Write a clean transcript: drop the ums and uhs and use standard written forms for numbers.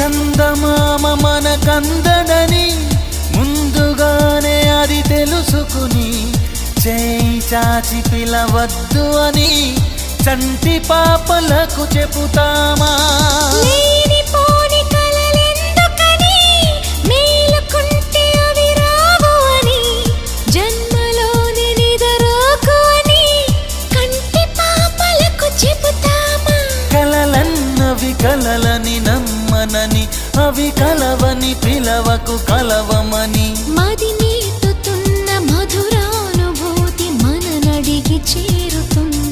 చందమామ మనకందడని ముందుగానే అది తెలుసుకుని చేయి చాచి పిలవద్దు అని చంటి పాపలకు చెబుతామా? లేనిపోని కలలెందుకని మేలుకుంటే అవి రావు అని జన్మలోని నిదరోకు అని కంటి పాపలకు చెబుతామా? కలలన్నవి కలలని నమ్మనని అవి కలవని పిలవకు కలవమని మది మీటుతున్న మధురానుభూతి మననడిగి చేరుతుంది.